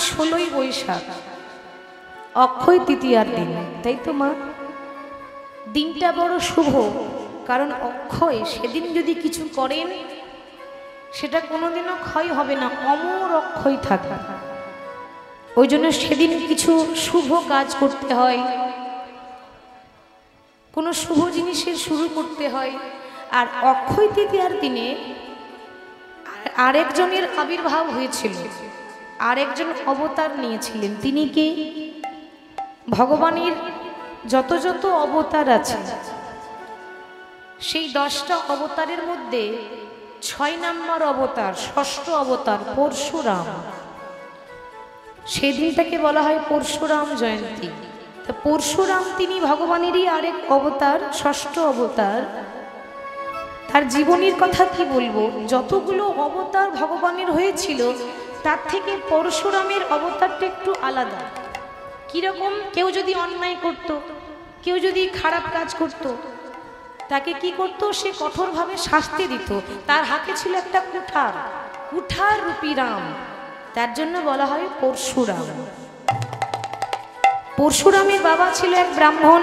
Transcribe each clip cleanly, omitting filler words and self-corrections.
16ই বৈশাখ, অক্ষয় তৃতীয়ার দিন, তাই তো মা? দিনটা বড় শুভ, কারণ অক্ষয়, সেদিন যদি কিছু করেন সেটা কোনোদিনও ক্ষয় হবে না, অমর অক্ষয় থাকে। ওই জন্য সেদিন কিছু শুভ কাজ করতে হয়, কোনো শুভ জিনিসের শুরু করতে হয়। আর অক্ষয় তৃতীয়ার দিনে আরেকজনের আবির্ভাব হয়েছিল, আরেকজন অবতার নিয়েছিলেন। তিনি কে? ভগবানের যত যত অবতার আছে, সেই 10টা অবতারের মধ্যে 6 নম্বর অবতার, ষষ্ঠ অবতার পরশুরাম। সেই দিনটাকে বলা হয় পরশুরাম জয়ন্তী। তো পরশুরাম তিনি ভগবানেরই আরেক অবতার, ষষ্ঠ অবতার। তার জীবনীর কথা কি বলবো, যতগুলো অবতার ভগবানের হয়েছিল তার থেকে পরশুরামের অবতারটা একটু আলাদা। কিরকম? কেউ যদি অন্যায় করত, কেউ যদি খারাপ কাজ করত, তাকে কি করত? সে কঠোরভাবে শাস্তি দিত। তার হাতে ছিল একটা কুঠার, কুঠার রূপী রাম, তার জন্য বলা হয় পরশুরাম। পরশুরামের বাবা ছিল এক ব্রাহ্মণ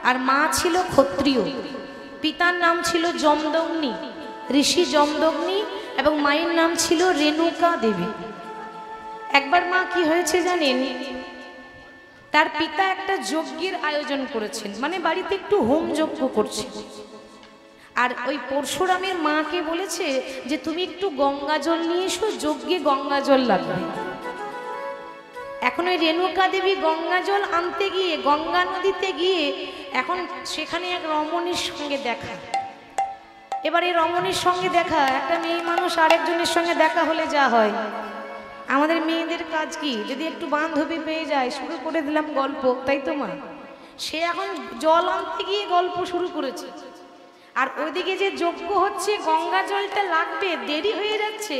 আর মা ছিল ক্ষত্রিয়। পিতার নাম ছিল যমদগ্নি, ঋষি যমদগ্নি, এবং মায়ের নাম ছিল রেণুকা দেবী। একবার মা কি হয়েছে জানেন? তার পিতা একটা যজ্ঞের আয়োজন করেছেন, মানে বাড়িতে একটু হোম যজ্ঞ করছে। আর ওই পরশুরামের মাকে বলেছে যে তুমি একটু গঙ্গা জল নিয়ে এসো, যজ্ঞে গঙ্গা জল লাগবে। এখন ওই রেণুকা দেবী গঙ্গা জল আনতে গিয়ে গঙ্গা নদীতে গিয়ে এখন সেখানে এক রমণীর সঙ্গে দেখা। এবার এই রমণীর সঙ্গে দেখা, একটা মেয়ে মানুষ আরেকজনের সঙ্গে দেখা হলে যা হয়, আমাদের মেয়েদের কাজ কি, যদি একটু বান্ধবী পেয়ে যায় শুরু করে দিলাম গল্প, তাই তো মা? সে এখন জল আনতে গিয়ে গল্প শুরু করেছে, আর ওইদিকে যে যজ্ঞ হচ্ছে গঙ্গা জলটা লাগবে, দেরি হয়ে যাচ্ছে,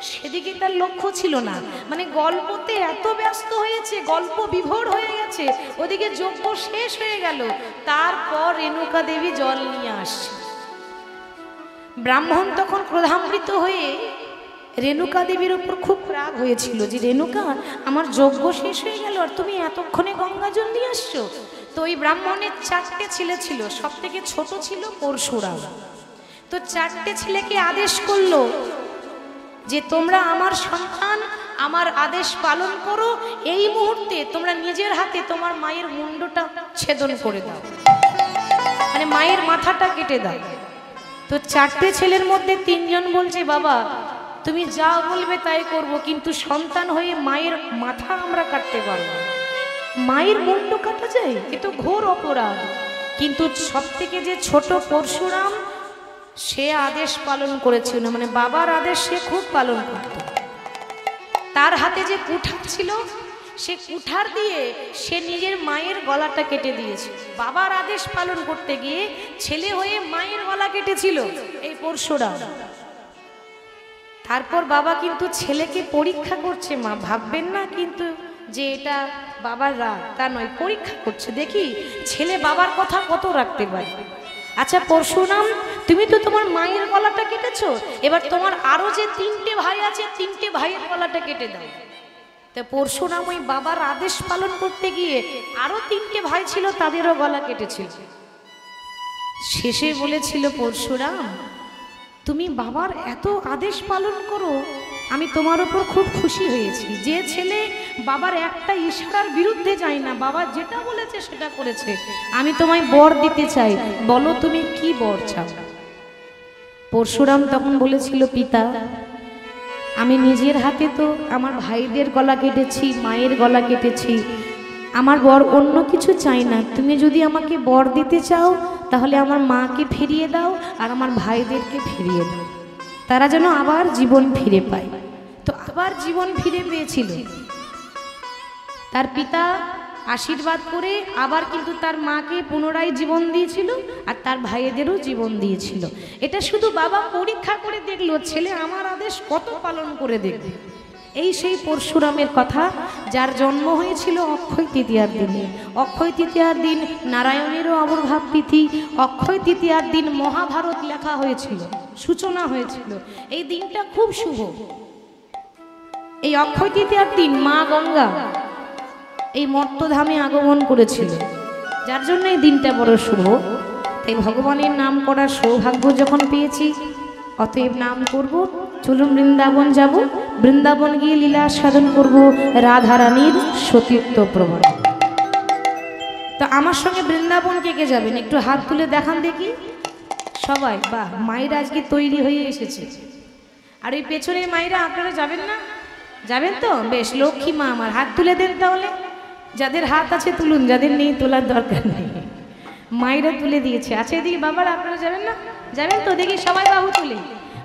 সেদিকে তার লক্ষ্য ছিল না। মানে গল্পতে এত ব্যস্ত হয়েছে, গল্প বিভোর হয়ে গেছে, ওদিকে যজ্ঞ শেষ হয়ে গেল। তারপর রেণুকা দেবী জল নিয়ে আসছে। ব্রাহ্মণ তখন ক্রোধান্বিত হয়ে রেণুকা দেবীর উপর খুব রাগ হয়েছিল যে রেণুকা, আমার যজ্ঞ শেষ হয়ে গেল আর তুমি এতক্ষণে গঙ্গা জল নিয়ে আসছো। তো ওই ব্রাহ্মণের 4টে ছেলে ছিল, সব থেকে ছোট ছিল পরশুরাম। তো 4টে ছেলেকে আদেশ করলো যে তোমরা আমার সন্তান, আমার আদেশ পালন করো, এই মুহূর্তে তোমরা নিজের হাতে তোমার মায়ের মুন্ডটা ছেদন করে দাও, মানে মায়ের মাথাটা কেটে দাও। তো 4টে ছেলের মধ্যে 3জন বলছে বাবা তুমি যা বলবে তাই করব, কিন্তু সন্তান হয়ে মায়ের মাথা আমরা কাটতে পারবো না। মায়ের মুন্ড কাটা যায়, এ তো ঘোর অপরাধ। কিন্তু সব থেকে যে ছোট পরশুরাম, সে আদেশ পালন করেছিল, মানে বাবার আদেশ সে খুব পালন করত। তার হাতে যে কুঠার ছিল, সে কুঠার দিয়ে সে নিজের মায়ের গলাটা কেটে দিয়েছে। বাবার আদেশ পালন করতে গিয়ে ছেলে হয়ে মায়ের গলা কেটেছিল এই পরশুরাম। তারপর বাবা কিন্তু ছেলেকে পরীক্ষা করছে, মা ভাববেন না কিন্তু যে এটা বাবার রাগ, তা নয়, পরীক্ষা করছে, দেখি ছেলে বাবার কথা কত রাখতে পারে। আচ্ছা পরশুরাম, তুমি তো তোমার মায়ের গলাটা কেটেছো, এবার তোমার আরো যে 3টে ভাই আছে, 3টে ভাইয়ের গলাটা কেটে দাও। তা পরশুরাম ওই বাবার আদেশ পালন করতে গিয়ে আরো 3টে ভাই ছিল, তাদেরও গলা কেটেছিল। শেষে বলেছিল পরশুরাম, তুমি বাবার এত আদেশ পালন করো, আমি তোমার উপর খুব খুশি হয়েছি। যে ছেলে বাবার একটা ইশারার বিরুদ্ধে যায় না, বাবা যেটা বলেছে সেটা করেছে, আমি তোমায় বর দিতে চাই, বলো তুমি কি বর চাও। পরশুরাম তখন বলেছিল পিতা, আমি নিজের হাতে তো আমার ভাইদের গলা কেটেছি, মায়ের গলা কেটেছি, আমার বর অন্য কিছু চাই না। তুমি যদি আমাকে বর দিতে চাও তাহলে আমার মাকে ফিরিয়ে দাও আর আমার ভাইদেরকে ফিরিয়ে দাও, তারা যেন আবার জীবন ফিরে পায়। তো আবার জীবন ফিরে পেয়েছিল। তার পিতা আশীর্বাদ করে আবার কিন্তু তার মাকে পুনরায় জীবন দিয়েছিল আর তার ভাইদেরও জীবন দিয়েছিল। এটা শুধু বাবা পরীক্ষা করে দেখলো ছেলে আমার আদেশ কত পালন করে দেখবে। এই সেই পরশুরামের কথা, যার জন্ম হয়েছিল অক্ষয় তৃতীয়ার দিনে। অক্ষয় তৃতীয়ার দিন নারায়ণেরও আবির্ভাব তিথি। অক্ষয় তৃতীয়ার দিন মহাভারত লেখা হয়েছিল, সূচনা হয়েছিল। এই দিনটা খুব শুভ। এই অক্ষয় তৃতীয়ার দিন মা গঙ্গা এই মর্তধামে আগমন করেছিল, যার জন্য এই দিনটা বড় শুভ। তাই ভগবানের নাম করার সৌভাগ্য যখন পেয়েছি, অতএব নাম করব। চলুন বৃন্দাবন যাব, বৃন্দাবন গিয়ে লীলা সাধন করব রাধারানীর সতীত্ব প্রমাণ। তো আমার সঙ্গে বৃন্দাবন কে কে যাবেন একটু হাত তুলে দেখান দেখি সবাই। বাহ, মায়েরা আজকে তৈরি হয়ে এসেছে। আর ওই পেছনে মায়েরা আপনারা যাবেন না? যাবেন তো? বেশ, লক্ষ্মী মা আমার, হাত তুলে দেন তাহলে। যাদের হাত আছে তুলুন, যাদের নেই তোলার দরকার নেই, মায়েরা তুলে দিয়েছে। আছে এদিকে বাবার, আপনারা যাবেন না? যাবেন তো? দেখি সবাই বাহু তুলে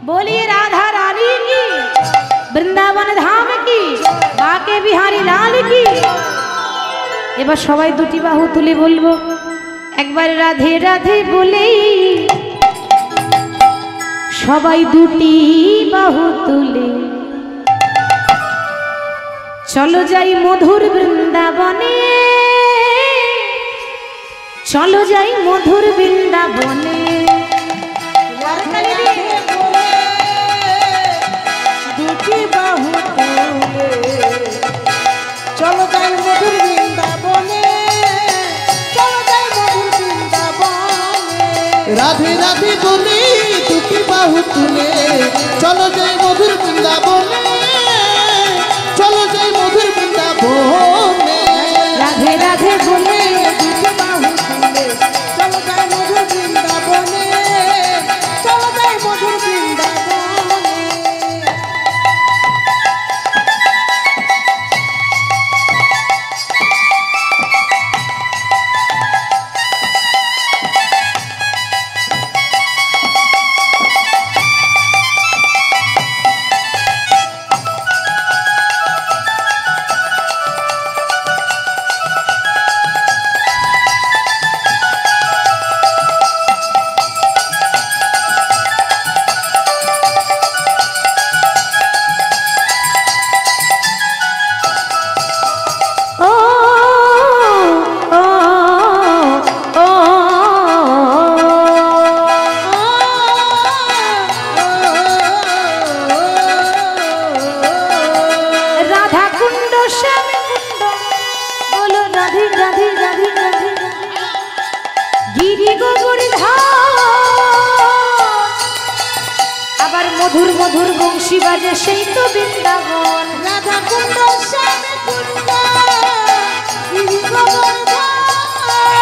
বলিয়ে রাধা রানী কি, বৃন্দাবন ধাম কি, বাকে বিহারী লাল কি। এবার সবাই দুটি বাহু তুলে বলবো একবার রাধে রাধে বলেই, সবাই দুটি বাহু তুলে চলো যাই মধুর বৃন্দাবনে, চলো যাই মধুর বৃন্দাবনে। দুটি বাহু তুলে চলো যাই মধুর বৃন্দাবনে, চলো যাই মধুর বৃন্দাবনে। রাধে রাধে বলে দুটি বাহু তুলে চলো যাই মধুর বৃন্দাবনে, চলো যাই মধুর বৃন্দাবনে। রাধে রাধে বলে দুটি বাহু তুলে চলো যাই মধুর বৃন্দাবনে, চলো যাই মধুর বৃন্দাবনে। মধুর মধুর বংশী বাজে সেই তো বৃন্দাবন। রাধা কুণ্ড শ্যামে কুণ্ড গিরি গোবর্ধন,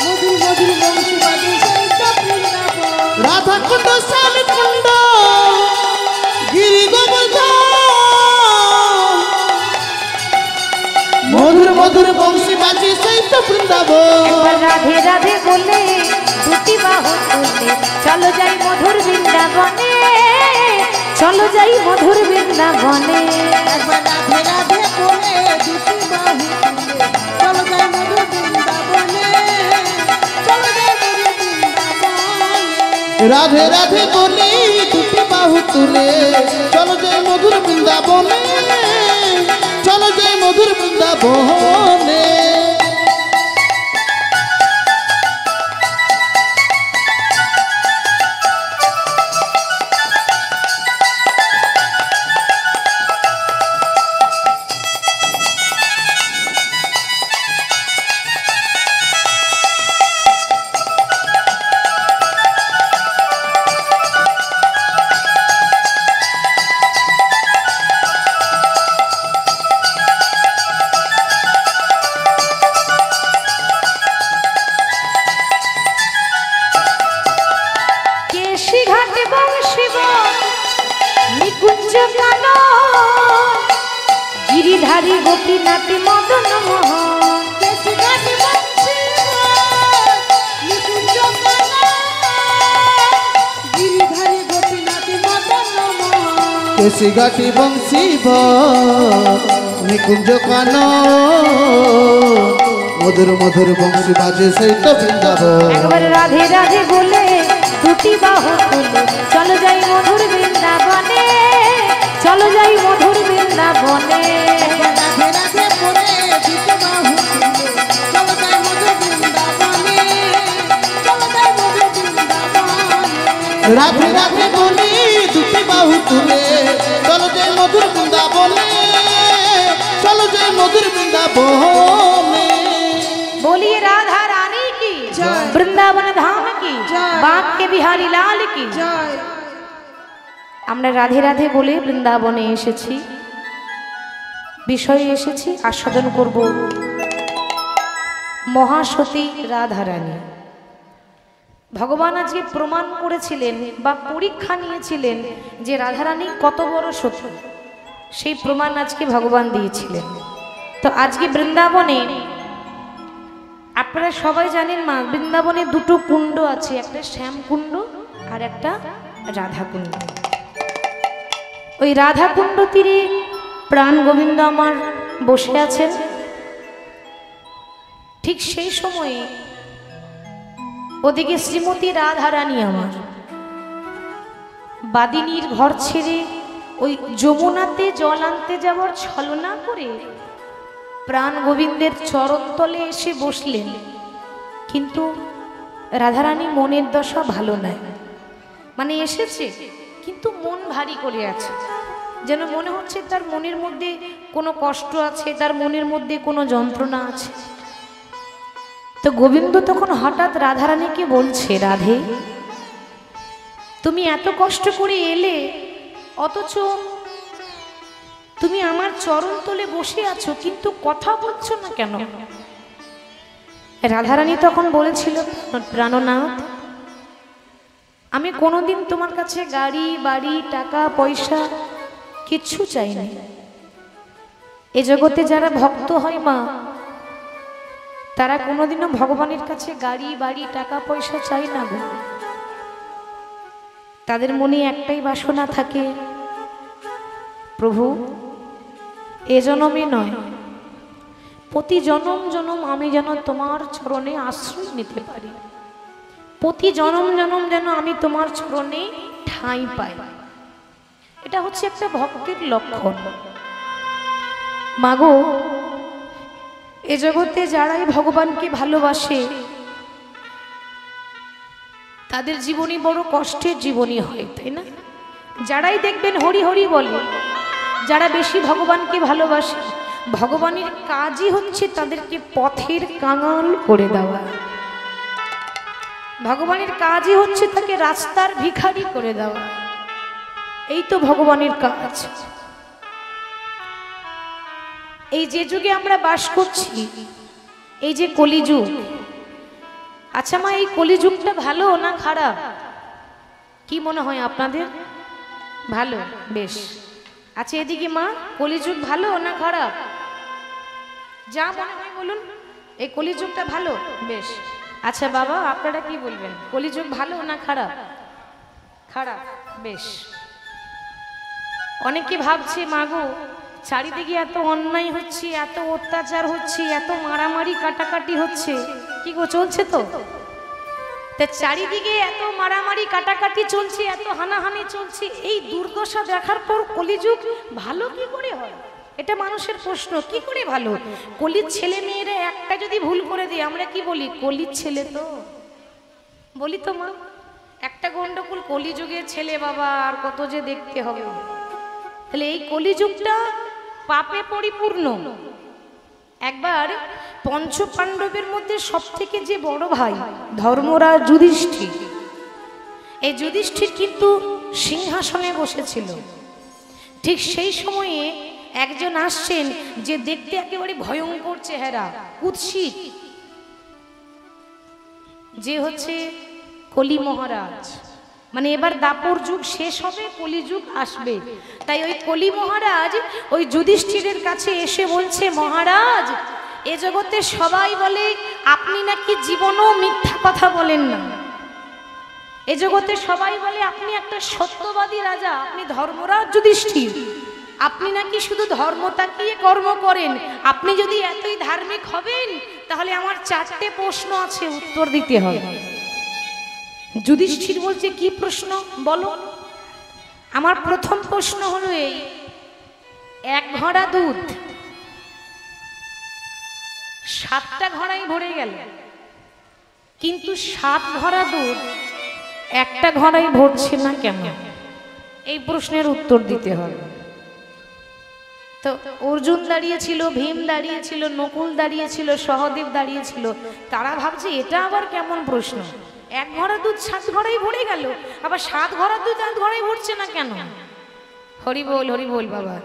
মধুর মধুর বংশী বাজে সেই তো বৃন্দাবন। রাধা কুণ্ড শ্যামে কুণ্ড গিরি গোবর্ধন, মধুর মধুর বংশী বাজে সেই তো বৃন্দাবন। একবার রাধে রাধে বলে দুটি বাহু তুলে চলো যাই মধুর বৃন্দাবনে, চলো যাই মধুর বৃন্দাবনে। একবার রাধে রাধে বলে দুটি বাহু তুলে চলো যাই মধুর বৃন্দাবনে, চলো যাই মধুর বৃন্দাবনে। রাধে রাধে বলে দুটি বাহু তুলে চলো যাই মধুর বৃন্দাবনে, চলো যাই মধুর বৃন্দাবনে। গিরিধারী গোপীনাথ মদন মোহন, কেশিঘাটি বংশী নিকুঞ্জ কানন, গিরিধারী গোপীনাথ মদন মোহন। কেশিঘাটি বংশী নিকুঞ্জ কানন, মধুর মধুর বংশী বাজে সেই তো বৃন্দাবন। একবার রাধে রাধে বলে দুটি বাহু তুলে চলো যাই মধুর বৃন্দাবনে, চলো যাই মধুর বৃন্দাবনে। রাধে রাধে বলে দুটি বাহু তুলে চলো যাই মধুর বৃন্দাবনে, চলো যাই মধুর বৃন্দাবনে। রাধে রাধে বলে দুটি বাহু তুলে চলো যাই মধুর বৃন্দাবনে চলো যাই মধুর বৃন্দাবনে बोलिए राधा रानी की जय। वृंदावन धाम की जय। बाप के बिहारी लाल की জয়। আমরা রাধে রাধে বলে বৃন্দাবনে এসেছি, বিষয়ে এসেছি আস্বাদন করব মহাসতী রাধারানী। ভগবান আজকে প্রমাণ করেছিলেন বা পরীক্ষা নিয়েছিলেন যে রাধারানী কত বড় সতী, সেই প্রমাণ আজকে ভগবান দিয়েছিলেন। তো আজকে বৃন্দাবনে আপনারা সবাই জানেন মা, বৃন্দাবনে দুটো কুণ্ড আছে, একটা শ্যাম কুণ্ড আর একটা রাধা কুণ্ড। ওই রাধা কুণ্ড তীরে প্রাণ গোবিন্দ আমার বসে আছেন। ঠিক সেই সময়ে ওদিকে শ্রীমতী রাধারানী আমার বাদিনীর ঘর ছেড়ে ওই যমুনাতে জল আনতে যাওয়ার ছলনা করে প্রাণ গোবিন্দের চরণতলে এসে বসলেন। কিন্তু রাধারানী মনের দশা ভালো নয়, মানে এসেছে কিন্তু মন ভারী করে আছে, যেন মনে হচ্ছে তার মনের মধ্যে কোনো কষ্ট আছে, তার মনের মধ্যে কোনো যন্ত্রণা আছে। তো গোবিন্দ তখন হঠাৎ রাধারানীকে বলছে, রাধে তুমি এত কষ্ট করে এলে, অথচ তুমি আমার চরণ তলে বসে আছো কিন্তু কথা বলছো না কেন? রাধারানী তখন বলেছিল, প্রাণনাথ আমি কোনোদিন তোমার কাছে গাড়ি বাড়ি টাকা পয়সা কিচ্ছু চাই না। এ জগতে যারা ভক্ত হয় মা, তারা কোনোদিনও ভগবানের কাছে গাড়ি বাড়ি টাকা পয়সা চায় না গো। তাদের মনে একটাই বাসনা থাকে, প্রভু এ জনমে নয়, প্রতি জনম জনম আমি যেন তোমার চরণে আশ্রয় নিতে পারি, প্রতি জনম জনম যেন আমি তোমার চরণে ঠাঁই পাই। এটা হচ্ছে একটা ভক্তের লক্ষণ। মাগো এ জগতে যারাই ভগবানকে ভালোবাসে তাদের জীবনী বড় কষ্টের জীবনী হয়, তাই না? যারাই দেখবেন হরি হরি বলে, যারা বেশি ভগবানকে ভালোবাসে, ভগবানের কাজই হচ্ছে তাদেরকে পথের কাঙাল করে দেওয়া। ভগবানের কাজই হচ্ছে তাকে রাস্তার ভিখারি করে দেওয়া। এই তো ভগবানের কাজ। এই যে যুগে আমরা বাস করছি, এই যে কলিযুগ, আচ্ছা মা এই কলিযুগটা ভালো না খারাপ? কি মনে হয় আপনাদের? ভালো, বেশ। আচ্ছা এদিকে মা, কলিযুগ ভালো না খারাপ? যা মনে হয় বলুন। এই কলিযুগটা ভালো, বেশ। আচ্ছা বাবা আপনারা কি বলবেন, কলিযুগ ভালো না খারাপ? খারাপ, বেশ। অনেকে ভাবছে মাগো চারিদিকে এত অন্যায় হচ্ছে, এত অত্যাচার হচ্ছে, এত মারামারি কাটাকাটি হচ্ছে, কি গো চলছে তো? তা চারিদিকে এত মারামারি কাটাকাটি চলছে, এত হানাহানি চলছে, এই দুর্দশা দেখার পর কলিযুগ ভালো কি করে হয়? এটা মানুষের প্রশ্ন। কি করে ভালো? কলির ছেলে মেয়েরা একটা যদি ভুল করে দেয়, আমরা কি বলি? কলির ছেলে তো বলি তো মা। একটা গন্ডগোল, কলিযুগের ছেলে বাবা আর কত যে দেখতে হবে। তাহলে এই কলিযুগটা পাপে পরিপূর্ণ। একবার পঞ্চ পাণ্ডবের মধ্যে সব থেকে যে বড় ভাই ধর্মরাজ যুধিষ্ঠির, এই যুধিষ্ঠির কিন্তু সিংহাসনে বসেছিল। ঠিক সেই সময়ে একজন আসছেন যে দেখতে একেবারে ভয়ঙ্কর চেহারা, কুৎসিত, যে হচ্ছে কলি মহারাজ। মানে এবার দাপর যুগ শেষ হবে, কলিযুগ আসবে। তাই ওই কলি মহারাজ ওই যুধিষ্ঠিরের কাছে এসে বলছে, মহারাজ এ জগতে সবাই বলে আপনি নাকি জীবনেও মিথ্যা কথা বলেন না। এ জগতে সবাই বলে আপনি একটা সত্যবাদী রাজা, আপনি ধর্মরাজ যুধিষ্ঠির, আপনি নাকি শুধু ধর্ম তাকিয়ে কর্ম করেন। আপনি যদি এতই ধার্মিক হবেন তাহলে আমার চারটে প্রশ্ন আছে, উত্তর দিতে হবে। যুধিষ্ঠির বলছে, কি প্রশ্ন বলো? আমার প্রথম প্রশ্ন হলো এই, এক ঘড়া দুধ 7টা ঘড়াই ভরে গেল, কিন্তু 7 ঘড়া দুধ একটা ঘড়াই ভরছে না কেন? এই প্রশ্নের উত্তর দিতে হবে। তো অর্জুন দাঁড়িয়েছিল, ভীম দাঁড়িয়েছিল, নকুল দাঁড়িয়েছিল, সহদেব দাঁড়িয়েছিল। তারা ভাবছে এটা আবার কেমন প্রশ্ন, এক ঘড়া দুধ 7 ঘড়াই ভরে গেল, আবার 7 ঘড়া দুধ 8 ঘড়াই ভরছে না কেন? হরি বল বাবা।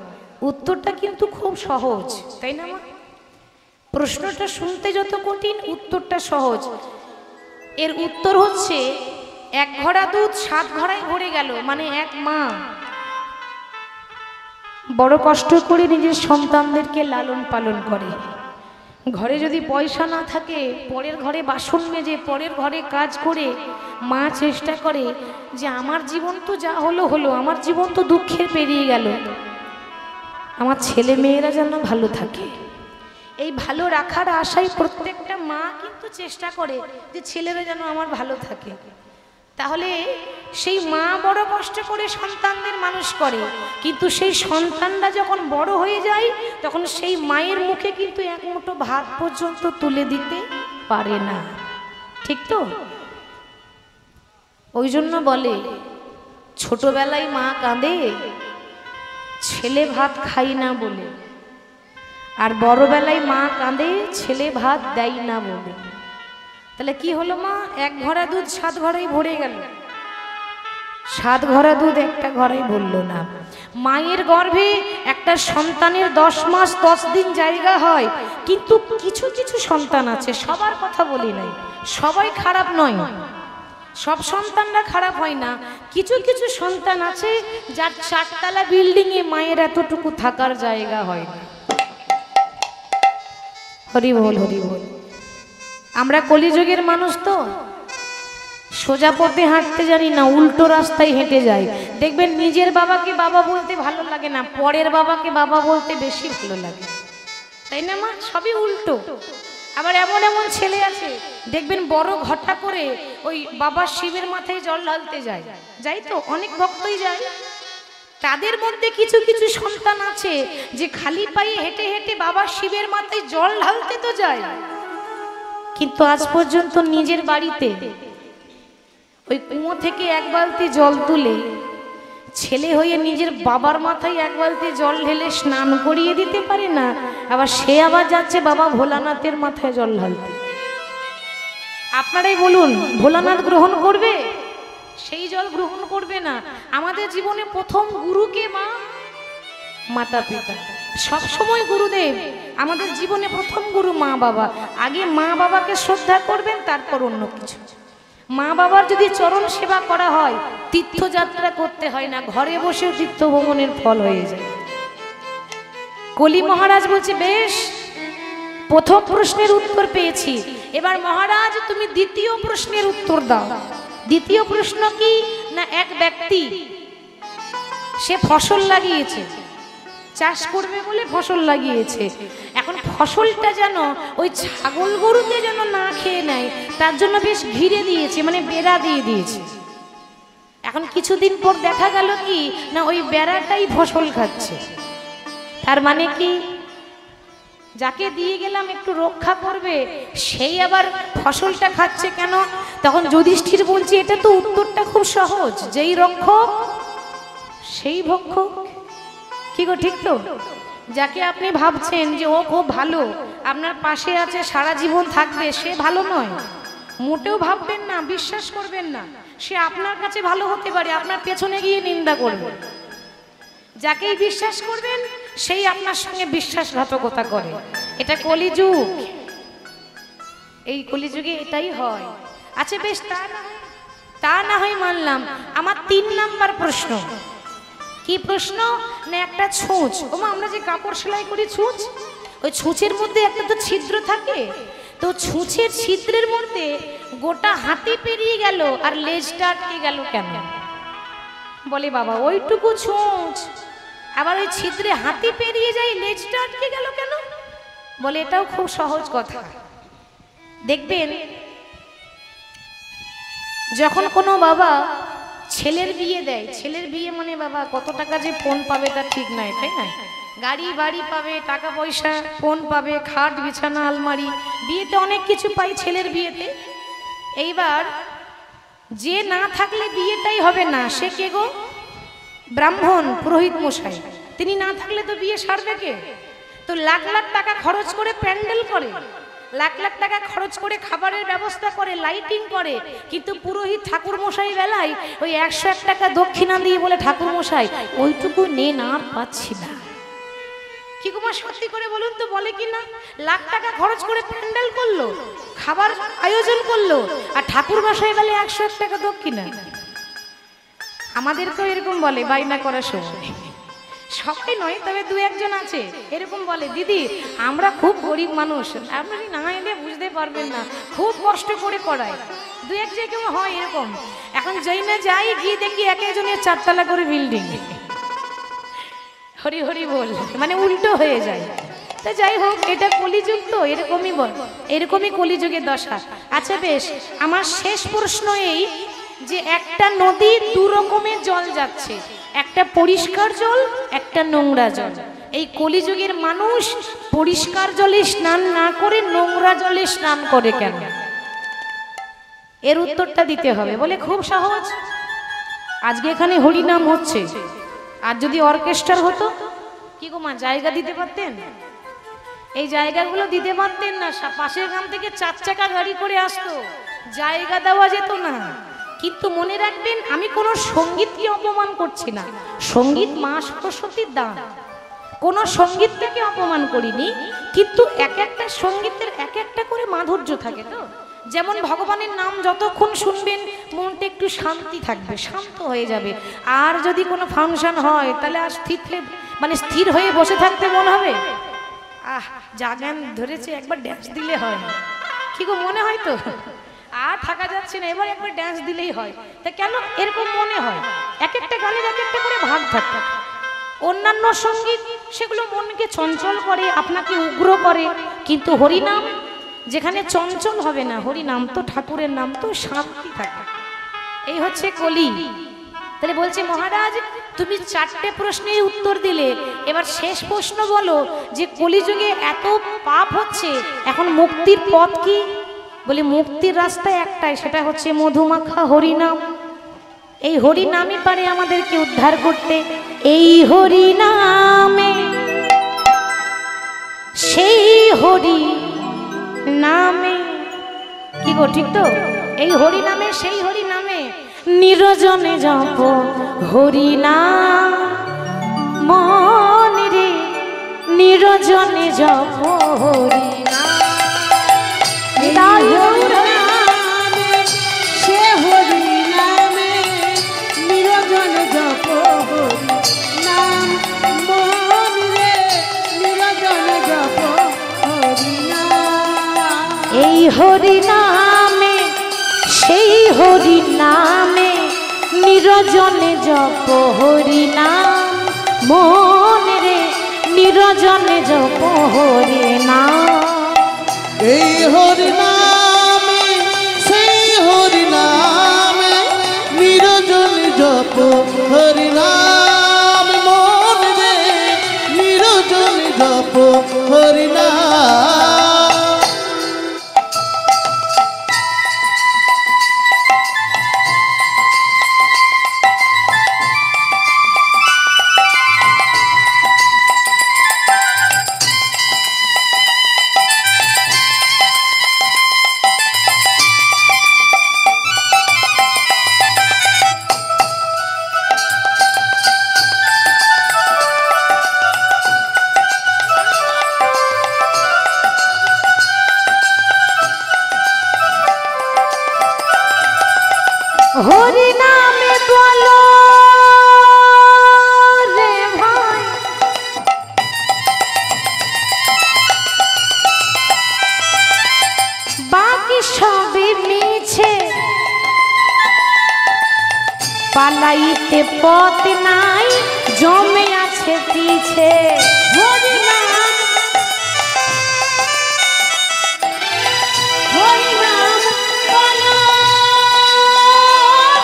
উত্তরটা কিন্তু খুব সহজ, তাই না মা? প্রশ্নটা শুনতে যত কঠিন, উত্তরটা সহজ। এর উত্তর হচ্ছে এক ঘড়া দুধ 7 ঘড়াই ভরে গেল, মানে এক মা বড় কষ্ট করে নিজের সন্তানদেরকে লালন পালন করে। ঘরে যদি পয়সা না থাকে, পরের ঘরে বাসন মেজে, পরের ঘরে কাজ করে মা চেষ্টা করে যে আমার জীবন তো যা হলো হলো, আমার জীবন তো দুঃখের পেরিয়ে গেল, আমার ছেলে মেয়েরা যেন ভালো থাকে। এই ভালো রাখার আশায় প্রত্যেকটা মা কিন্তু চেষ্টা করে যে ছেলেরা যেন আমার ভালো থাকে। তাহলে সেই মা বড় কষ্ট করে সন্তানদের মানুষ করে, কিন্তু সেই সন্তানরা যখন বড় হয়ে যায় তখন সেই মায়ের মুখে কিন্তু এক মুঠো ভাত পর্যন্ত তুলে দিতে পারে না, ঠিক তো? ওই জন্য বলে ছোটবেলায় মা কাঁদে ছেলে ভাত খাই না বলে, আর বড়বেলায় মা কাঁদে ছেলে ভাত দেয় না বলে। তাহলে কি হলো মা? এক ঘড়া দুধ 7 ঘড়াই ভরে গেল, 7 ঘড়া দুধ একটা ঘড়াই ভরল না। মায়ের গর্ভে একটা সন্তানের 10 মাস 10 দিন জায়গা হয়, কিন্তু কিছু কিছু সন্তান আছে, সবার কথা বলি নাই, সবাই খারাপ নয়, সব সন্তানরা খারাপ হয় না। কিছু কিছু সন্তান আছে যার 4 তলা বিল্ডিং এ মায়ের এতটুকু থাকার জায়গা হয় না। হরি বল। আমরা কলিযুগের মানুষ তো, সোজা পথে হাঁটতে জানি না, উল্টো রাস্তায় হেঁটে যাই। দেখবেন নিজের বাবাকে বাবা বলতে ভালো লাগে না, পরের বাবাকে বাবা বলতে বেশি ভালো লাগে, তাই না মা? সবই উল্টো। আবার এমন এমন ছেলে আছে দেখবেন বড় ঘটা করে ওই বাবা শিবের মাথায় জল ঢালতে যায়, যাই তো অনেক ভক্তই যায়। তাদের মধ্যে কিছু কিছু সন্তান আছে যে খালি পায়ে হেঁটে হেঁটে বাবা শিবের মাথায় জল ঢালতে তো যায়, কিন্তু আজ পর্যন্ত নিজের বাড়িতে ওই কুয়ো থেকে 1 বালতি জল তুলে ছেলে হয়ে নিজের বাবার মাথায় 1 বালতি জল ঢেলে স্নান করিয়ে দিতে পারে না, আবার সে আবার যাচ্ছে বাবা ভোলানাথের মাথায় জল ঢালতে। আপনারাই বলুন, ভোলানাথ গ্রহণ করবে? সেই জল গ্রহণ করবে না। আমাদের জীবনে প্রথম গুরুকে মা, মাতা পিতা, সব সময় গুরুদেব। আমাদের জীবনে প্রথম গুরু মা বাবা। আগে মা বাবাকে শ্রদ্ধা করবেন, তারপর অন্য কিছু। মা বাবার যদি চরণ সেবা করা হয়, তীর্থযাত্রা করতে হয় না, ঘরে বসেও তীর্থ ভ্রমণের ফল হয়ে যায়। কলি মহারাজ বলছে, বেশ, প্রথম প্রশ্নের উত্তর পেয়েছি, এবার মহারাজ তুমি দ্বিতীয় প্রশ্নের উত্তর দাও। দ্বিতীয় প্রশ্ন কি না, এক ব্যক্তি সে ফসল লাগিয়েছে, চাষ করবে বলে ফসল লাগিয়েছে, এখন ফসলটা যেন ওই ছাগল গরুতে যেন না খেয়ে নেয়, তার জন্য বেশ ঘিরে দিয়েছে, মানে বেড়া দিয়ে দিয়েছে। এখন কিছুদিন পর দেখা গেল কি না, ওই বেড়াটাই ফসল খাচ্ছে। তার মানে কি, যাকে দিয়ে গেলাম একটু রক্ষা করবে, সেই আবার ফসলটা খাচ্ছে কেন? তখন যুধিষ্ঠির বলছে, এটা তো উত্তরটা খুব সহজ, যেই রক্ষক সেই ভক্ষক। কি গো, ঠিক তো? যাকে আপনি ভাবছেন যে ও খুব ভালো, আপনার পাশে আছে, সারা জীবন থাকবে, সে ভালো নয়, মোটেও ভাববেন না, বিশ্বাস করবেন না। সে আপনার কাছে ভালো হতে পারে, আপনার পেছনে গিয়ে নিন্দা করবে। যাকেই বিশ্বাস করবেন সেই আপনার সঙ্গে বিশ্বাসঘাতকতা করে। এটা কলিযুগ, এই কলিযুগে এটাই হয়। আচ্ছা বেশ, তা না হয় মানলাম। আমার 3 নাম্বার প্রশ্ন। কি প্রশ্ন না, একটা ছুঁচ। ওমা, আমরা যে কাপড় সেলাই করি ছুঁচ, ওই ছুঁচের মধ্যে একটা তো ছিদ্র থাকে, তো ছুঁচের ছিদ্রের মধ্যে গোটা হাতি পেরিয়ে গেল আর লেজটা আটকে গেল কেন? বলে বাবা ওইটুকু ছুঁচ, আবার ওই ছিদ্রে হাতি পেরিয়ে যায়, লেজটা আটকে গেল কেন? বলে এটাও খুব সহজ কথা। দেখবেন যখন কোনো বাবা ছেলের বিয়ে দেয়, ছেলের বিয়ে মানে বাবা কত টাকা যে পণ পাবে তার ঠিক নাই, তাই না? গাড়ি বাড়ি পাবে, টাকা পয়সা, পণ পাবে, খাট বিছানা আলমারি, বিয়েতে অনেক কিছু পাই ছেলের বিয়েতে। এইবার যে না থাকলে বিয়েটাই হবে না, সে কে গো? ব্রাহ্মণ, পুরোহিত মশাই। তিনি না থাকলে তো বিয়ে সারবে কে? তো লাখ লাখ টাকা খরচ করে প্যান্ডেল করে, লাখ লাখ টাকা খরচ করে খাবারের ব্যবস্থা করে, লাইটিং করে, কিন্তু পুরোহিত ঠাকুর মশাই বেলায় ওই 101 টাকা দক্ষিণা দিয়ে বলে ঠাকুর মশাই ওইটুকু নেন, আর পাচ্ছি না। কি গো মা, সত্যি করে বলুন তো, বলে কি না? লাখ টাকা খরচ করে প্যান্ডেল করলো, খাবার আয়োজন করলো, আর ঠাকুর মশাই বেলে 101 টাকা দক্ষিণা। আমাদেরকেও এরকম বলে বাইনা করার সময়, সবাই নয় তবে দু একজন আছে এরকম বলে, দিদি আমরা খুব গরিব মানুষ, আপনি না এলে বুঝতে পারবেন না, খুব কষ্ট করে করায়। দু এক জায়গায় হয় এরকম। এখন যাই না যাই গিয়ে দেখি এক একজনের 4 তলা করে বিল্ডিং, হরি হরি বল, মানে উল্টো হয়ে যায়। তা যাই হোক, এটা কলিযুগ তো, এরকমই বল, এরকমই কলিযুগের দশা। আচ্ছা বেশ, আমার শেষ প্রশ্ন এই যে একটা নদী দু রকমের জল যাচ্ছে, একটা পরিষ্কার জল, একটা নোংরা জল। এই কলিযুগের মানুষ পরিষ্কার জলে স্নান না করে নোংরা জলে স্নান করে কেন? এর উত্তরটা দিতে হবে। বলে খুব সহজ, আজকে এখানে হরিনাম হচ্ছে, আর যদি অর্কেস্ট্রার হতো, কি গো মা জায়গা দিতে পারতেন? এই জায়গাগুলো দিতে পারতেন না, পাশের গ্রাম থেকে 4 চাকা গাড়ি করে আসতো, জায়গা দেওয়া যেত না। কিন্তু মনে রাখবেন, আমি কোনো সঙ্গীতকে অপমান করছি না, সঙ্গীত মা সরস্বতীর দান, কোনো সঙ্গীত থেকে অপমান করিনি, কিন্তু এক একটা সঙ্গীতের এক একটা করে মাধুর্য থাকে। তো যেমন ভগবানের নাম যতক্ষণ শুনবেন মনটা একটু শান্তি থাকবে, শান্ত হয়ে যাবে। আর যদি কোনো ফাংশন হয় তাহলে আর স্থির হয়ে বসে থাকতে মন হবে? যা গান ধরেছে একবার ড্যান্স দিলে হয়, কি গো মনে হয় তো? আর থাকা যাচ্ছে না, এবার একবার ড্যান্স দিলেই হয়। তা কেন এরকম মনে হয়? এক একটা গানের এক একটা করে ভাগ থাকে। অন্যান্য সঙ্গীত সেগুলো মনকে চঞ্চল করে, আপনাকে উগ্র করে, কিন্তু হরিনাম যেখানে চঞ্চল হবে না, হরিনাম তো ঠাকুরের নাম, তো শান্তি থাকে। এই হচ্ছে কলি। তাহলে বলছে মহারাজ তুমি 4টে প্রশ্নের উত্তর দিলে, এবার শেষ প্রশ্ন বলো যে কলিযুগে এত পাপ হচ্ছে, এখন মুক্তির পথ কি? বলে মুক্তির রাস্তা একটাই, সেটা হচ্ছে মধুমাখা হরিনাম। এই হরিনামই পারে আমাদেরকে উদ্ধার করতে। এই হরিনামে, সেই হরি নামে, কি গো ঠিক তো? এই হরিনামে, সেই হরি নামে, নিরজনে জপ হরিনাম মন রে, নিরজনে জপ হরিনাম। সে হরি নামে নিরজনে জপ হরিনাম মন রে, নিরজনে জপ হরিনাম। এই হরি নামে, সেই হরি নামে, নিরজনে জপ হরিনাম মন রে, নিরজনে জপ হরিনাম। এই হরিনামে, সেই হরিনামে, নিরজন জপ হরিনাম মন রে, নিরজন জপ হরিনাম। হরি নামে বলো রে ভাই, বাকি সবই মিছে, পালাইতে পথ নাই, জমে আছে পিছে। হরি নাম, হরি নাম বলো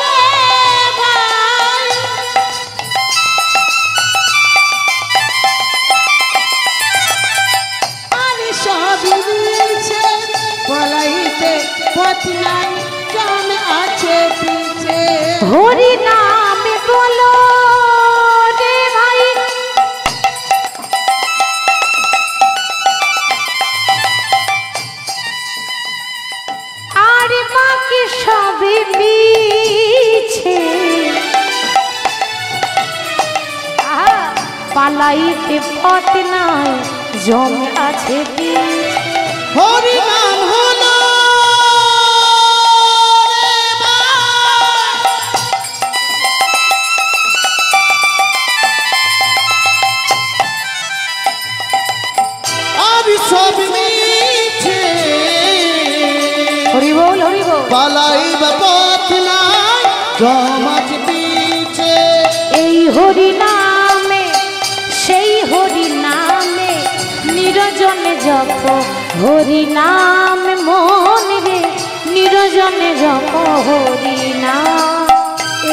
রে ভাই, আরে সবই মিলছে, বলাইতে পথ নাই, জমে আছে পিছে। হরি নামে বলো রে ভাই, যাইতে পথ নাই জমে আছে পিছে। হরি নাম হলো আর সব মিছে, হরি বল হরি বল। পালাইবা পথ নাই জমাজ পিছে। এই হরি নামে সেই হরি নামে নিরজনে জপ হরি নাম মন রে নিরজনে জপ হরি নাম।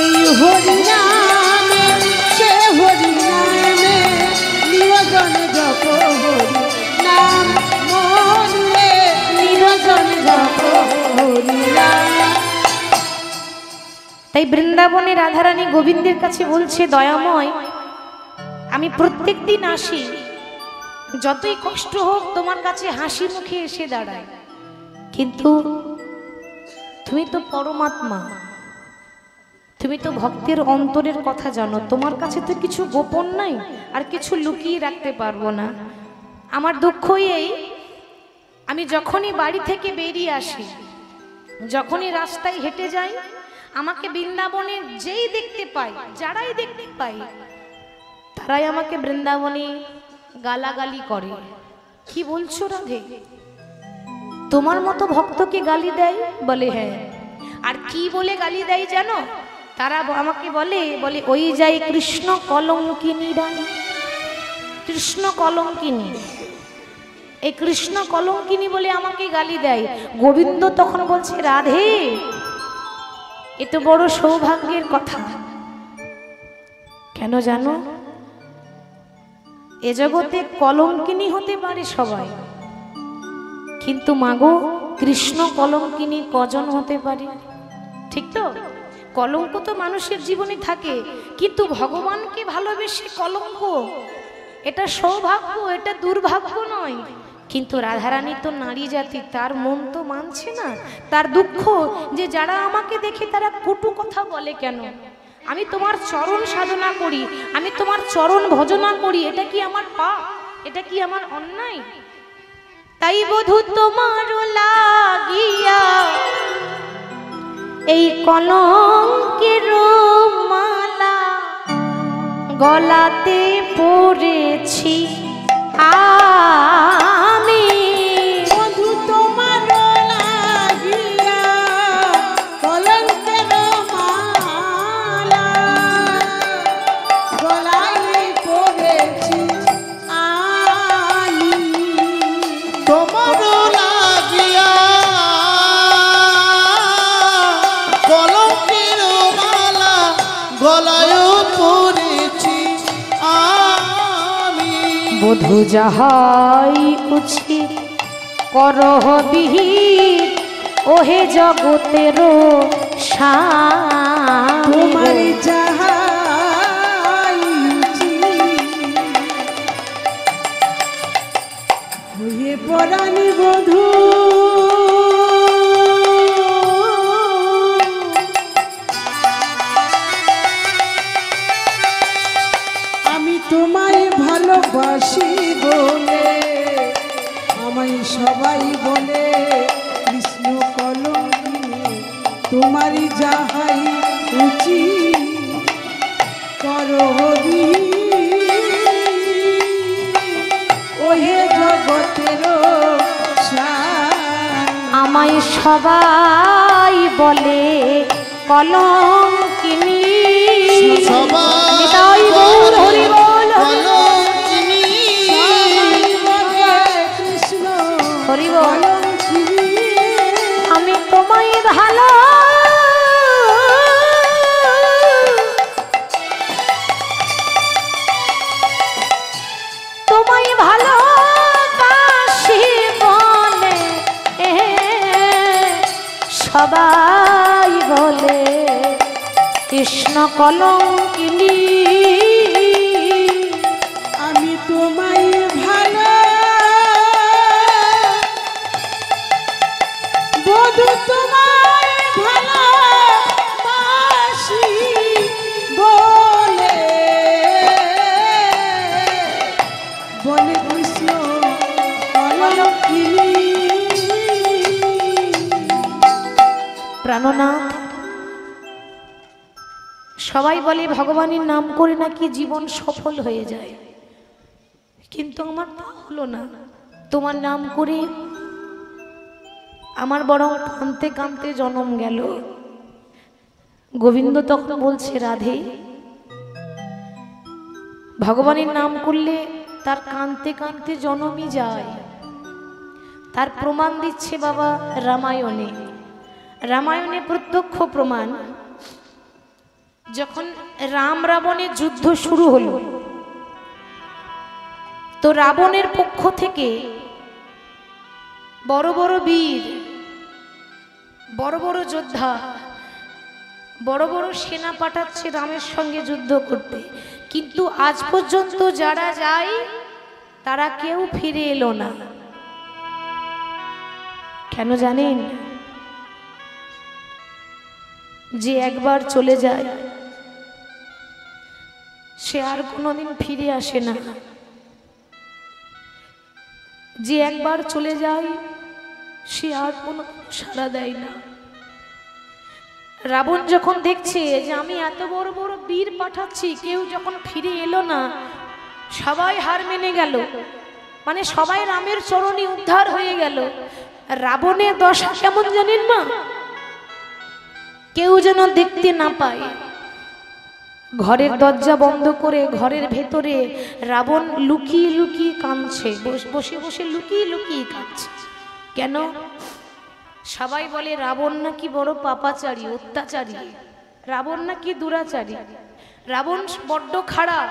এই হরি নামে সে হরি নামে নিরজন জপ হরি নাম মন রে নিরজন জপ হরি নাম। তাই বৃন্দাবনে রাধারানী গোবিন্দের কাছে বলছে, দয়াময় আমি প্রত্যেক দিন আসি, যতই কষ্ট হোক তোমার কাছে হাসি মুখে এসে দাঁড়াই, কিন্তু তুমি তো পরমাত্মা, তুমি তো ভক্তের অন্তরের কথা জানো, তোমার কাছে তো কিছু গোপন নাই আর কিছু লুকিয়ে রাখতে পারবো না। আমার দুঃখই এই, আমি যখনই বাড়ি থেকে বেরিয়ে আসি, যখনই রাস্তায় হেঁটে যাই, আমাকে বৃন্দাবনের যেই দেখতে পাই, যারাই দেখতে পাই, তারাই আমাকে বৃন্দাবনে গালাগালি করে। কি বলছো রাধে, তোমার মতো ভক্তকে গালি দেয়? বলে হ্যাঁ। আর কি বলে গালি দেয় জানো? তারা আমাকে বলে বলে ওই যাই কৃষ্ণ কলঙ্কিনী রানী, কৃষ্ণ কলঙ্কিনী। এই কৃষ্ণ কলঙ্কিনী বলে আমাকে গালি দেয়। গোবিন্দ তখন বলছে, রাধে এ তো বড় সৌভাগ্যের কথা। কেন জানো? এ জগতে কলঙ্কিনী হতে পারে সবাই, কিন্তু মাগো কৃষ্ণ কলঙ্কিনী কজন হতে পারে? ঠিক তো? কলঙ্ক তো মানুষের জীবনে থাকে, কিন্তু ভগবানকে ভালোবেসে কলঙ্ক, এটা সৌভাগ্য, এটা দুর্ভাগ্য নয়। কিন্তু রাধারানী তো নারী জাতি, তার মন তো মানছে না। তার দুঃখ যে যারা আমাকে দেখে তারা কটু কথা বলে কেন? আমি তোমার চরণ সাধনা করি, আমি তোমার চরণ ভজনা করি, এটা কি আমার পাপ? এটা কি আমার অন্যায়? তাই বধূ তোমার লাগিয়া এই কলঙ্কের মালা গলাতে পড়েছি আমি। বধূ তোমার লাগিয়া কলঙ্কের মালা গলায় পড়েছি আমি। তোমার লাগিয়া কলঙ্কের মালা গলায় পড়েছি আমি। বধূ যাহাই উচিত করহ বিহিত ওহে জগতের স্বামী। তোমার যাহাই উচিত হয়ে পরাণী বধূ আমি তোমায় ভালোবাসি বলে আমায় সবাই বলে কৃষ্ণ কলঙ্কিনী। তোমারই যাহাই উচিত করবি ওহে জগতের আমায় সবাই বলে কলঙ্কিনী। সবাই নিতাই গৌর হরি বল কলঙ্কিনী। কৃষ্ণ হরি বল। কলঙ্কিনী। আমি তোমায় ভালো তোমায় ভালোবাসি বলে সবাই বলে কৃষ্ণ কলঙ্কিনী। আমি তোমায় ভালো বধূ তোমায় ভালোবাসি বলে প্রাণনাথ। সবাই বলে ভগবানের নাম করে নাকি জীবন সফল হয়ে যায়, কিন্তু আমার তা হলো না। তোমার নাম করে আমার বরং কাঁদতে কাঁদতে জন্ম গেল। গোবিন্দ তখন বলছে, রাধে, ভগবানের নাম করলে তার কাঁদতে কাঁদতে জন্মই যায়। তার প্রমাণ দিচ্ছে বাবা রামায়ণে। রামায়ণে প্রত্যক্ষ প্রমাণ। যখন রাম রাবণের যুদ্ধ শুরু হলো, তো রাবণের পক্ষ থেকে বড় বড় বীর, বড় বড় যোদ্ধা, বড় বড় সেনা পাঠাচ্ছে রামের সঙ্গে যুদ্ধ করতে, কিন্তু আজ পর্যন্ত যারা যায় তারা কেউ ফিরে এলো না। কেন জানেন? যে একবার চলে যায় সে আর কোনোদিন ফিরে আসে না। যে একবার চলে যায় সে আর কোনো সাড়া দেয় না। রাবণ যখন দেখছে যে আমি এত বড় বড় বীর পাঠাচ্ছি, কেউ যখন ফিরে এলো না, সবাই হার মেনে গেল, মানে সবাই রামের চরণে উদ্ধার হয়ে গেল। রাবণের দশা কেমন জানেন মা? কেউ যেন দেখতে না পায়। ঘরের দরজা বন্ধ করে ঘরের ভেতরে রাবণ লুকিয়ে লুকিয়ে কাঁদছে, বসে বসে লুকিয়ে লুকিয়ে কাঁদছে। কেন? সবাই বলে রাবণ নাকি বড় পাপাচারী, অত্যাচারী, রাবণ নাকি দুরাচারী, রাবণ বড্ড খারাপ।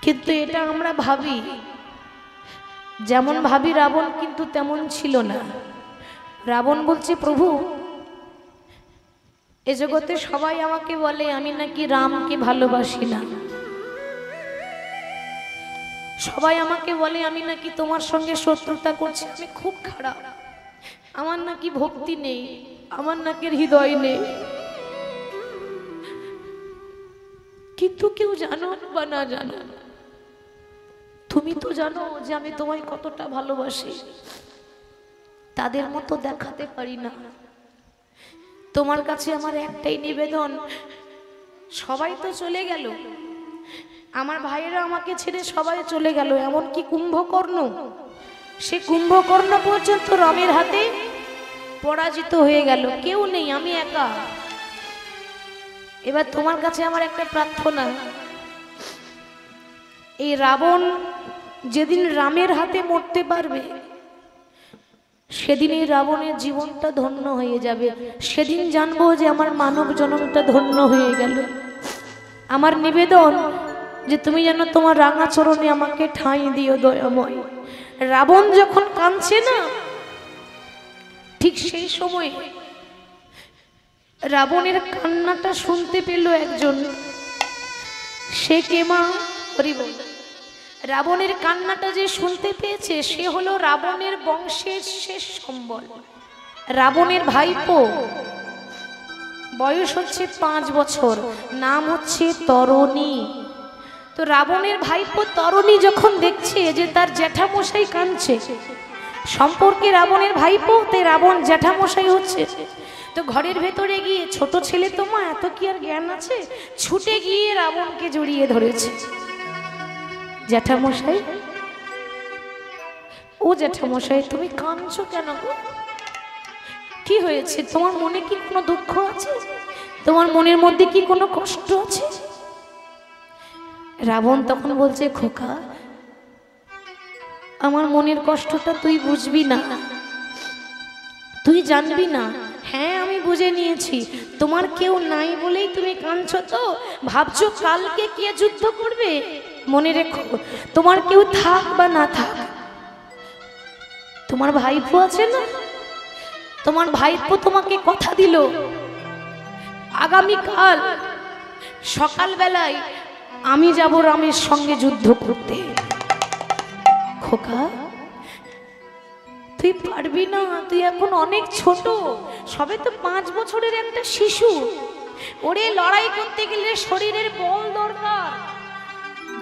কিন্তু এটা আমরা ভাবি, যেমন ভাবি রাবণ কিন্তু তেমন ছিল না। রাবণ বলছে, প্রভু, এ জগতে সবাই আমাকে বলে আমি নাকি রামকে ভালোবাসি না, সবাই আমাকে বলে আমি নাকি তোমার সঙ্গে শত্রুতা করছি, আমি খুব খারাপ, আমার নাকি ভক্তি নেই, আমার নাকি হৃদয় নেই। কিন্তু কেউ জানো বা না জানো, তুমি তো জানো যে আমি তোমায় কতটা ভালোবাসি। তাদের মতো দেখাতে পারি না। তোমার কাছে আমার একটাই নিবেদন, সবাই তো চলে গেল, আমার ভাইয়েরা আমাকে ছেড়ে সবাই চলে গেল, এমনকি কুম্ভকর্ণ, সে কুম্ভকর্ণ পর্যন্ত রামের হাতে পরাজিত হয়ে গেল, কেউ নেই, আমি একা। এবার তোমার কাছে আমার একটা প্রার্থনা, এই রাবণ যেদিন রামের হাতে মরতে পারবে সেদিনই রাবণের জীবনটা ধন্য হয়ে যাবে। সেদিন জানবো যে আমার মানব জন্মটা ধন্য হয়ে গেল। আমার নিবেদন যে তুমি যেন তোমার রাঙা চরণে আমাকে ঠাঁই দিও দয়াময়। রাবণ যখন কাঁদছে না, ঠিক সেই সময় রাবণের কান্নাটা শুনতে পেল একজন। সে কে মা? হরি বল। রাবণের কান্নাটা যে শুনতে পেয়েছে সে হলো রাবণের বংশের শেষ সম্বল, রাবণের ভাইপো। বয়স হচ্ছে 5 বছর, নাম হচ্ছে তরণী। তো রাবণের ভাইপো তরণী যখন দেখছে যে তার জ্যাঠামশাই কাঁদছে, সম্পর্কে রাবণের ভাইপো, তে রাবণ জ্যাঠামশাই হচ্ছে, তো ঘরের ভেতরে গিয়ে, ছোট ছেলে তো মা, এত কি আর জ্ঞান আছে, ছুটে গিয়ে রাবণকে জড়িয়ে ধরেছে। জ্যাঠামশাই, ও জ্যাঠামশাই, তুমি কাঁদছো কেন গো? কি হয়েছে? তোমার মনে কি কোনো দুঃখ আছে? তোমার মনের মধ্যে কি কোনো কষ্ট আছে? রাবণ তখন বলছে, খোকা, আমার মনের কষ্টটা তুই বুঝবি না, তুই জানবি না। হ্যাঁ, আমি বুঝে নিয়েছি, তোমার কেউ নাই বলেই তুমি কাঁদছো, তো ভাবছো কালকে কে যুদ্ধ করবে। মনে রেখো, তোমার কেউ থাক বা না থাক, তোমার ভাইপো আছে না, তোমার ভাইপো তোমাকে কথা দিল আগামীকাল সকালবেলায় আমি যাব রামের সঙ্গে যুদ্ধ করতে। খোকা, তুই পারবি না, তুই এখন অনেক ছোট, সবে তো 5 বছরের একটা শিশু। ওরে, লড়াই করতে গেলে শরীরের বল দরকার,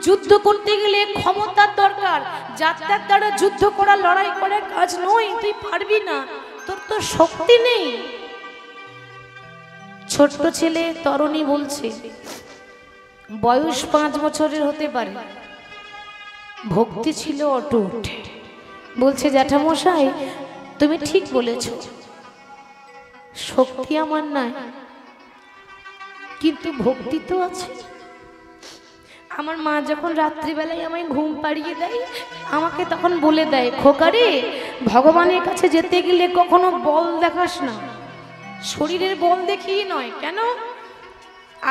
যুদ্ধ করতে গেলে ক্ষমতার দরকার, যাত্রার দ্বারা যুদ্ধ করা, লড়াই করার কাজ নয়, তুই পারবি না, তোর তো শক্তি নেই। ছোট্ট ছেলে তরুণী বলছে, বয়স 5 বছরের হতে পারে, ভক্তি ছিল অটুট। বলছে, জ্যাঠামশাই তুমি ঠিক বলেছ, শক্তি আমার নাই, কিন্তু ভক্তি তো আছে। আমার মা যখন রাত্রিবেলায় আমায় ঘুম পাড়িয়ে দেয়, আমাকে তখন বলে দেয়, খোকারে, ভগবানের কাছে যেতে গেলে কখনো বল দেখাস না, শরীরের বল দেখিয়ে নয়। কেন?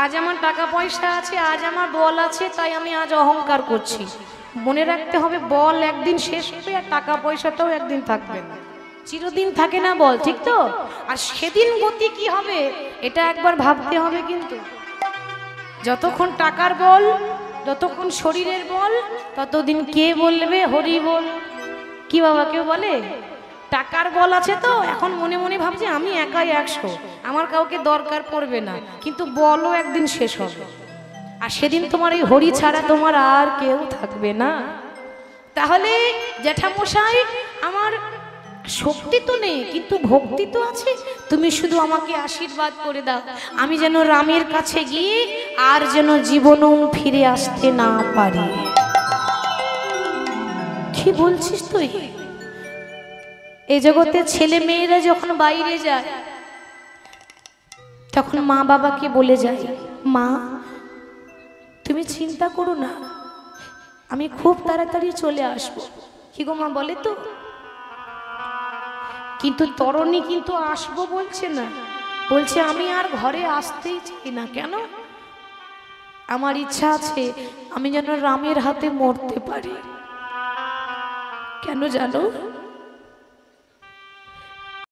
আজ আমার টাকা পয়সা আছে, আজ আমার বল আছে, তাই আমি আজ অহংকার করছি। মনে রাখতে হবে, বল একদিন শেষ হবে, আর টাকা পয়সাটাও একদিন থাকবে না, চিরদিন থাকে না বল, ঠিক তো? আর সেদিন গতি কি হবে এটা একবার ভাবতে হবে। কিন্তু যতক্ষণ টাকার বল, যতক্ষণ শরীরের বল, ততদিন কে বলবে হরি বল? কি বাবা কেউ বলে? টাকার বল আছে তো এখন মনে মনে ভাবছে আমি একাই 100, আমার কাউকে দরকার পড়বে না, কিন্তু বলও একদিন শেষ হবে, আর সেদিন তোমার এই হরি ছাড়া তোমার আর কেউ থাকবে না। তাহলে জ্যাঠামশাই, আমার শক্তি তো নেই কিন্তু ভক্তি তো আছে, তুমি শুধু আমাকে আশীর্বাদ করে দাও, আমি যেন রামের কাছে গিয়ে আর যেন জীবনেও ফিরে আসতে না পারি। কি বলছিস তুই? এই জগতে ছেলে মেয়েরা যখন বাইরে যায়, তখন মা বাবাকে বলে যায়, মা তুমি চিন্তা করো না, আমি খুব তাড়াতাড়ি চলে আসবো। কি গো মা বলে তো? কিন্তু তরুণী কিন্তু আসবো বলছে না, বলছে আমি আর ঘরে আসতেই চাই না। কেন? আমার ইচ্ছা আছে আমি যেন রামের হাতে মরতে পারি। কেন জানো?